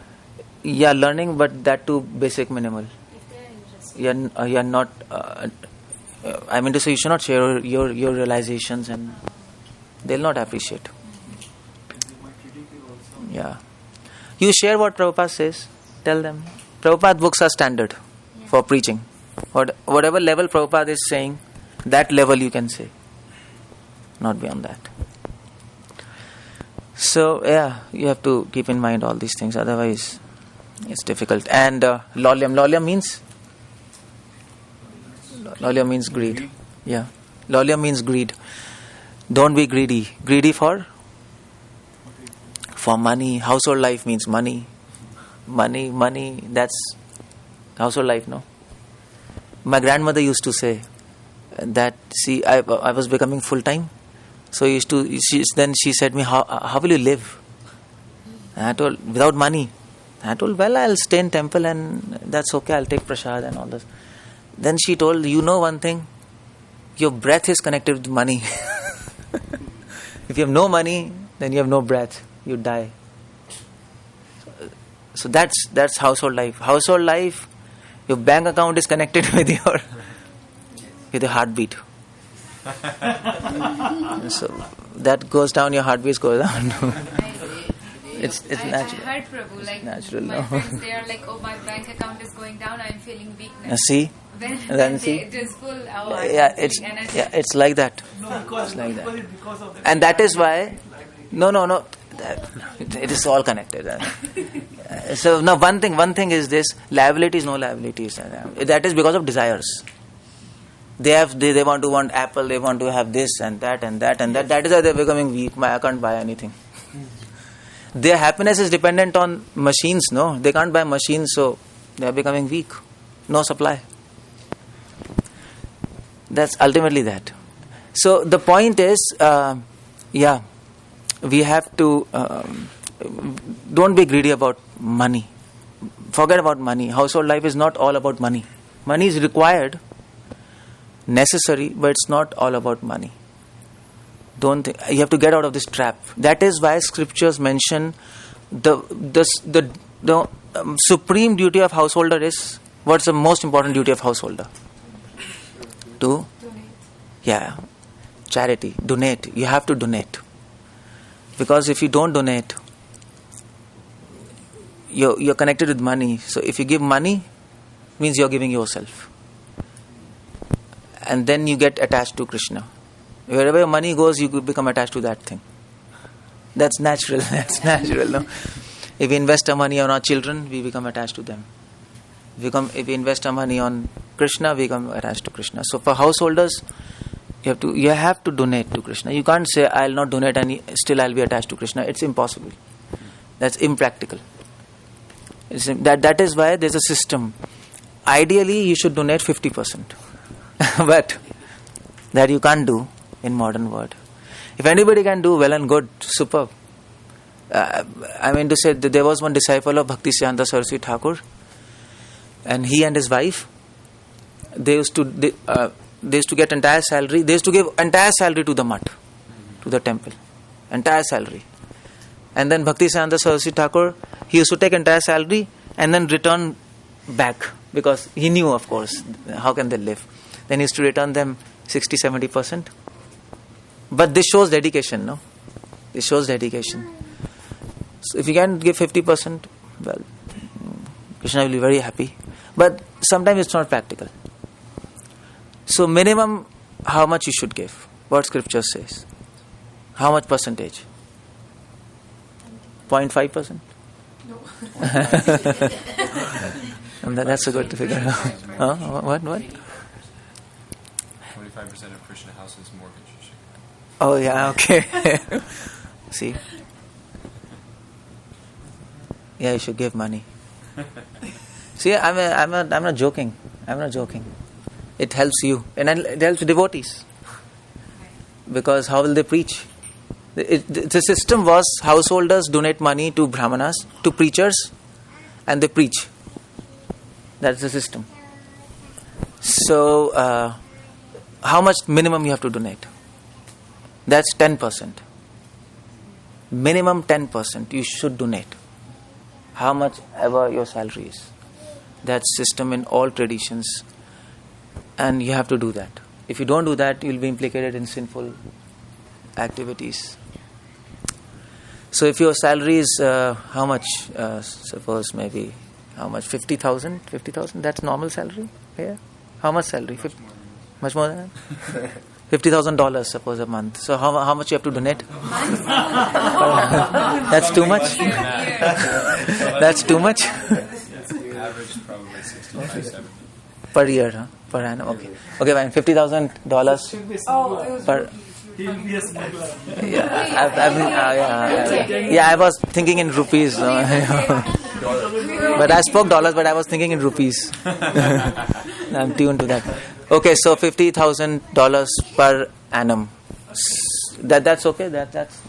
Yeah, learning, but that too basic, minimal. if they are interested. You're not. I mean to say, you should not share your realizations, and they'll not appreciate. Yeah, you share what Prabhupada says. Tell them. Prabhupada books are standard for preaching. Whatever level Prabhupada is saying, that level you can say. Not beyond that. So yeah, you have to keep in mind all these things. Otherwise, it's difficult. And lolyam means. Lolyam means greed. Yeah, lolyam means greed. Don't be greedy. Greedy for money. Household life means money. Money. That's household life, no? My grandmother used to say that. See, I was becoming full time. So then she said me, how will you live? And I told, without money. I told, well, I'll stay in temple and that's okay. I'll take prasad and all this. Then she told, you know one thing, your breath is connected with money. If you have no money, then you have no breath. You die. So that's household life. Household life, your bank account is connected with your heartbeat. So that goes down, your heartbeat goes down. It's natural. I heard Prabhu, like Natural, my no? friends, they are like, oh, my bank account is going down, I'm feeling weakness. See? Then Then see? it is full. Yeah, it's like that. No, because It's like that. because of And that is why, no. It is all connected. So now one thing is this: liabilities, no liabilities. That is because of desires. They want Apple. They want to have this and that and that and that. That is why they are becoming weak. I can't buy anything. Their happiness is dependent on machines. No, they can't buy machines, so they are becoming weak. No supply. That's ultimately that. So the point is, we have to don't be greedy about money. Forget about money. Household life is not all about money. Money is required, necessary, but it's not all about money. You have to get out of this trap. That is why scriptures mention the supreme duty of householder is, what's the most important duty of householder? To charity, donate. You have to donate. Because if you don't donate, you're connected with money. So if you give money, means you're giving yourself. And then you get attached to Krishna. Wherever your money goes, you become attached to that thing. That's natural. That's natural. No? If we invest our money on our children, we become attached to them. If we invest our money on Krishna, we become attached to Krishna. So for householders, you have to donate to Krishna. You can't say, I'll not donate and still I'll be attached to Krishna. It's impossible. That's impractical. That is why there's a system. Ideally, you should donate 50%. But that you can't do in modern world. If anybody can do, well and good, superb. I mean to say that there was one disciple of Bhakti Siddhanta Saraswati Thakur, and he and his wife, they used to get entire salary. They used to give entire salary to the mutt, to the temple, entire salary. And then Bhakti Siddhanta Saraswati Thakur, he used to take entire salary and then return back, because he knew, of course, how can they live. Then he used to return them 60-70%. But this shows dedication, no? This shows dedication. So if you can give 50%, well, Krishna will be very happy. But sometimes it's not practical. So minimum how much you should give? What scripture says? How much percentage? 0.5%? No. And that's a good to figure out. Huh? What? 25% of Krishna house's mortgage. You should. Oh yeah, okay. See? Yeah, you should give money. See, I'm not joking. I'm not joking. It helps you, and it helps devotees. Because how will they preach? The system was householders donate money to brahmanas, to preachers, and they preach. That's the system. So, how much minimum you have to donate? That's 10%. Minimum 10% you should donate. How much ever your salary is. That's system in all traditions. And you have to do that. If you don't do that, you'll be implicated in sinful activities. So if your salary is how much? Suppose maybe how much? 50,000? 50,000? That's normal salary here? How much salary? Much more than that? $50,000 suppose a month. So how much you have to donate? That's too much? That's too much? Average is probably 65, 70. Per year, huh? Per annum. Okay. Okay, fine. $50,000 per. He'll be a smuggler. Yeah, I was thinking in rupees. But I spoke dollars, but I was thinking in rupees. I'm tuned to that. Okay, so $50,000 per annum. That's okay. That's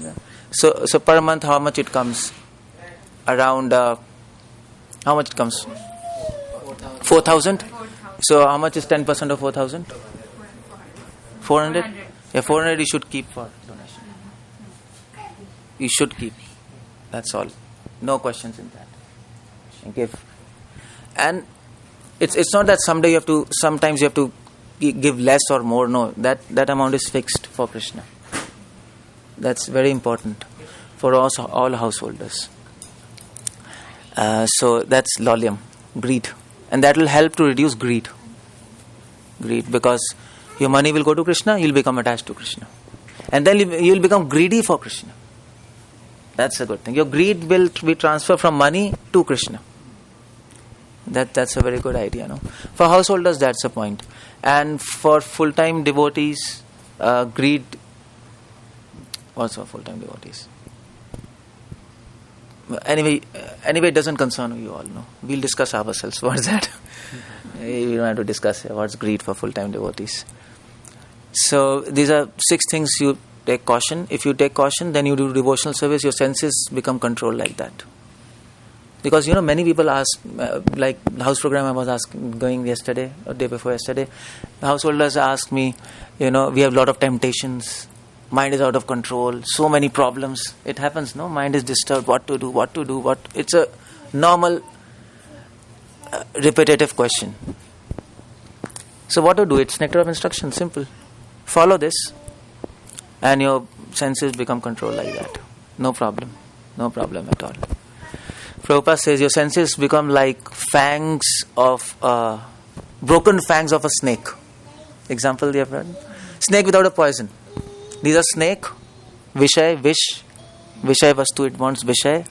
so per month. How much it comes? Around how much it comes? 4,000. So how much is 10% of 4,000? 400. Yeah, 400 you should keep for donation. You should keep. That's all. No questions in that. And give. And it's not that sometimes you have to give less or more. No, that amount is fixed for Krishna. That's very important for us, all householders. So that's lolyam, greed. And that will help to reduce greed. Greed, because your money will go to Krishna, you'll become attached to Krishna. And then you'll become greedy for Krishna. That's a good thing. Your greed will be transferred from money to Krishna. That's a very good idea, no? For householders, that's the point. And for full-time devotees, greed. What's for full-time devotees? Anyway, it doesn't concern you all, no? We'll discuss ourselves. What's that? We don't have to discuss what's greed for full-time devotees. So these are 6 things you take caution. If you take caution, then you do devotional service. Your senses become controlled like that. Because many people ask, like the house program I was going yesterday or day before yesterday. The householders asked me, we have a lot of temptations. Mind is out of control. So many problems. It happens, no? Mind is disturbed. What to do? It's a normal, repetitive question. So what to do? It's nectar of instruction. Simple. Follow this, and your senses become controlled like that. No problem. No problem at all. Prabhupada says your senses become like broken fangs of a snake. Example, you have heard? Snake without a poison. These are snake, vishay, vishay vastu, it wants vishay,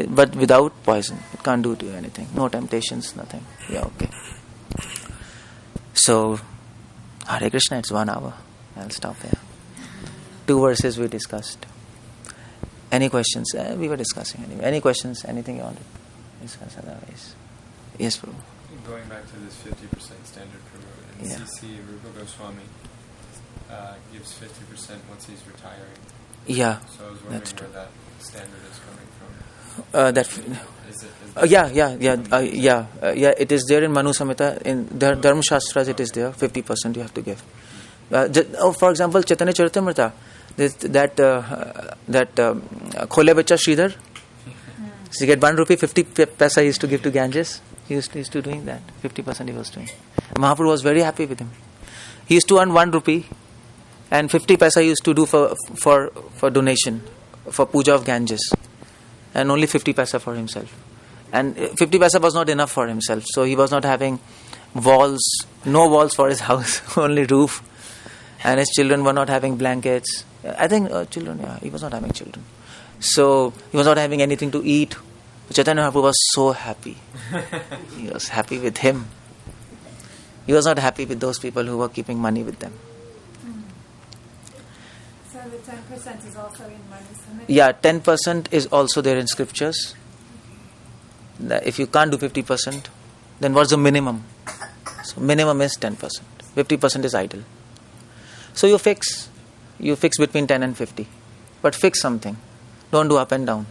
but without poison. It can't do to you anything. No temptations, nothing. Yeah, okay. So, Hare Krishna, it's 1 hour. I'll stop here. 2 verses we discussed. Any questions? We were discussing anyway. Any questions? Anything you want to discuss otherwise? Yes, Prabhu. Going back to this 50% standard Prabhu, in Yeah. CC, Rupa Goswami gives 50% once he's retiring. Yeah, So I was wondering that's true. where that standard is coming from. It is there in Manu Samhita. In Dharma Shastras, it is there. 50% you have to give. For example, Chaitanya Charitamrita, that Khole Bacha Sridhar, so you get 1 rupee, 50 paisa he used to give to Ganges. He used to doing that. 50% he was doing. Mahaprabhu was very happy with him. He used to earn 1 rupee, and 50 paisa he used to do for donation, for puja of Ganges, and only 50 paisa for himself. And 50 paisa was not enough for himself, so he was not having no walls for his house, only roof. and his children were not having blankets. I think children, yeah, he was not having children. So he was not having anything to eat. Chaitanya Mahaprabhu was so happy. He was happy with him. He was not happy with those people who were keeping money with them. So the 10% is also in Manusmriti? Yeah, 10% is also there in scriptures. That if you can't do 50%, then what's the minimum? So minimum is 10%. 50% is idle. So you fix between 10 and 50. But fix something. Don't do up and down.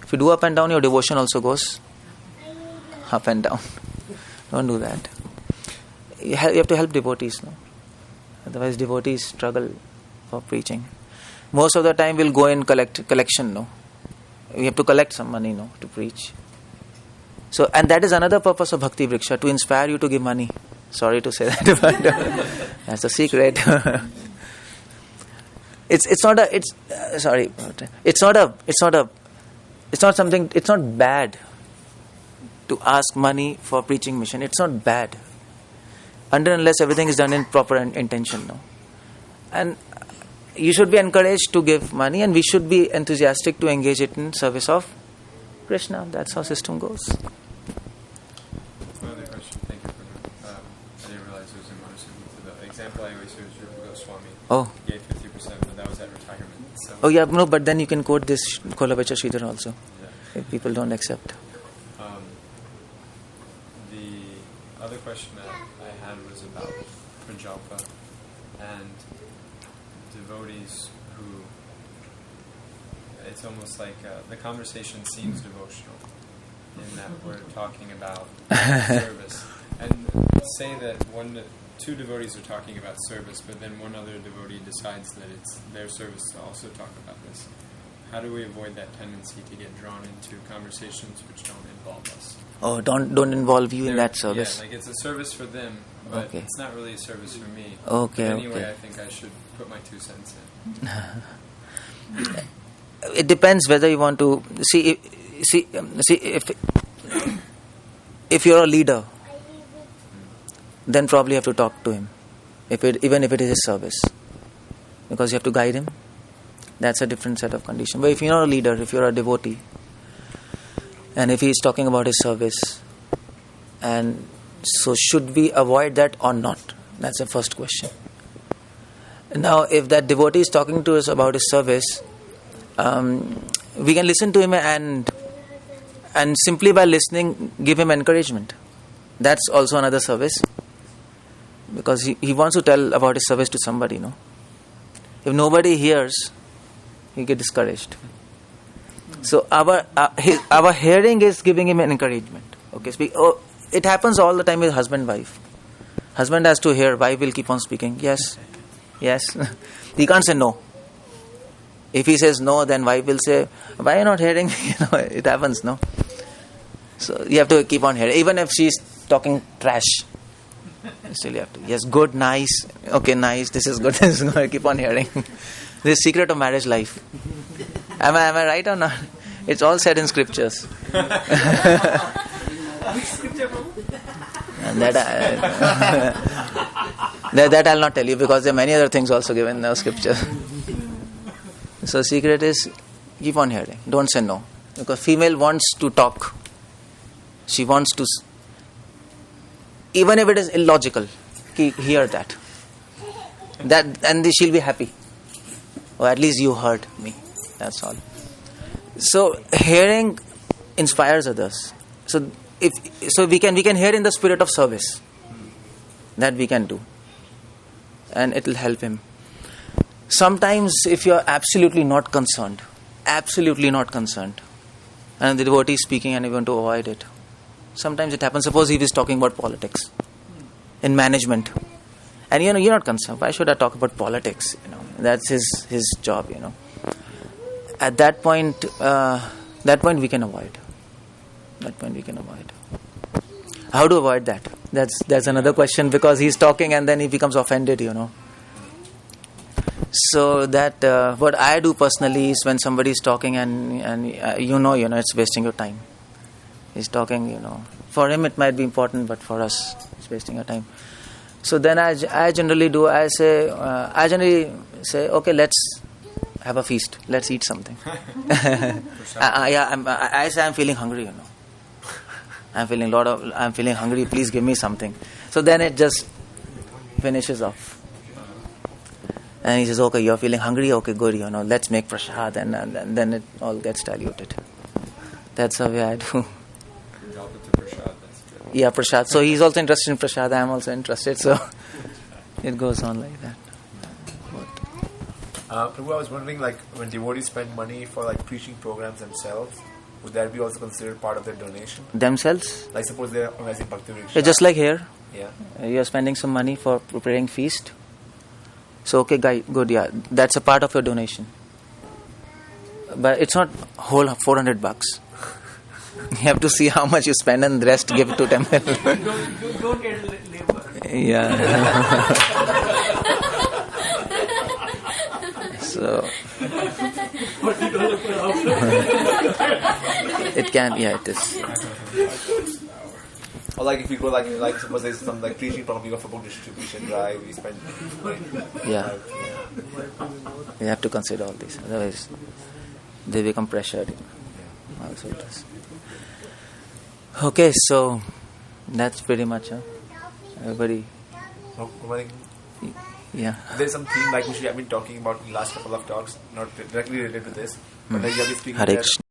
If you do up and down, your devotion also goes up and down. Don't do that. You have to help devotees, no? Otherwise devotees struggle for preaching. Most of the time we'll go in collection, no? We have to collect some money, no, to preach. So, and that is another purpose of Bhakti Vriksha, to inspire you to give money. Sorry to say that, but that's a secret. It's not bad to ask money for preaching mission. It's not bad. Unless everything is done in proper intention, no. And you should be encouraged to give money, and we should be enthusiastic to engage it in service of Krishna. That's how system goes. One other question. Thank you for the. I didn't realize it was in Manusmriti. The example I always use is Rupa Goswami. Oh. He gave 50%, but that was at retirement. So, Oh yeah, no, but then you can quote this Kolabacha Sridhar also, yeah. if people don't accept. The other question that I had was about Prajalpa and devotees who, it's almost like the conversation seems devotional in that we're talking about service. And say that two devotees are talking about service, but then one other devotee decides that it's their service to also talk about this. How do we avoid that tendency to get drawn into conversations which don't involve us? Oh, don't involve you in that service. Yeah, like it's a service for them, but Okay. it's not really a service for me. Okay, But anyway, okay. I think I should put my 2 cents in. It depends whether you want to see if you're a leader, then probably you have to talk to him, even if it is his service, because you have to guide him. That's a different set of conditions. But if you're not a leader, if you're a devotee, and if he is talking about his service, and so should we avoid that or not? That's the first question. Now, if that devotee is talking to us about his service, we can listen to him and simply by listening, give him encouragement. That's also another service, because he wants to tell about his service to somebody, no? If nobody hears, he gets discouraged. So our hearing is giving him an encouragement. Okay, it happens all the time with husband-wife. Husband has to hear, wife will keep on speaking. Yes. He can't say no. If he says no, then wife will say, why are you not hearing? It happens, no? So you have to keep on hearing. Even if she's talking trash, you still have to. Yes, good, nice. Okay, nice. This is good. This is good. Keep on hearing. This is secret of marriage life. Am I right or not? It's all said in scriptures. And that I'll not tell you, because there are many other things also given in the scripture. So secret is keep on hearing. Don't say no, because female wants to talk. She wants to, even if it is illogical, hear that, and she'll be happy. Or at least you heard me. That's all. So hearing inspires others. So we can hear in the spirit of service. That we can do, and it will help him. Sometimes, if you are absolutely not concerned, and the devotee is speaking and you want to avoid it, sometimes it happens. Suppose he is talking about politics in management, and you're not concerned. Why should I talk about politics? That's his job. At that point, we can avoid. How to avoid that? That's another question, because he's talking and then he becomes offended. So that what I do personally is, when somebody is talking and it's wasting your time. He's talking, for him it might be important, but for us it's wasting our time. So then I generally do. I generally say, okay, let's have a feast. Let's eat something. I say I'm feeling hungry. I'm feeling hungry. Please give me something. So then it just finishes off. And he says, okay, you're feeling hungry? Okay, good, let's make prasad. And then it all gets diluted. That's the way I do. Drop it to prasad, that's good. Yeah, prasad. So he's also interested in prasad. I'm also interested. So it goes on like that. Prabhu, I was wondering, like, when devotees spend money for like preaching programs themselves, would that be also considered part of their donation? Themselves? Like, suppose they're organizing Bhakti Vriksha. Yeah, just like here. Yeah. You're spending some money for preparing feast. So, okay, good, yeah. That's a part of your donation. But it's not whole $400. You have to see how much you spend and the rest give it to temple. Don't get labor. Yeah. So it can, yeah, it is. Or like if we go like suppose there's some like preaching program, we go for book distribution drive, we spend money. Yeah. You have to consider all these, otherwise they become pressured. Also it is. Okay, so that's pretty much everybody. Yeah. There's some theme like which we have been talking about in the last couple of talks, not directly related to this, but like you have been speaking Hare that Krishna.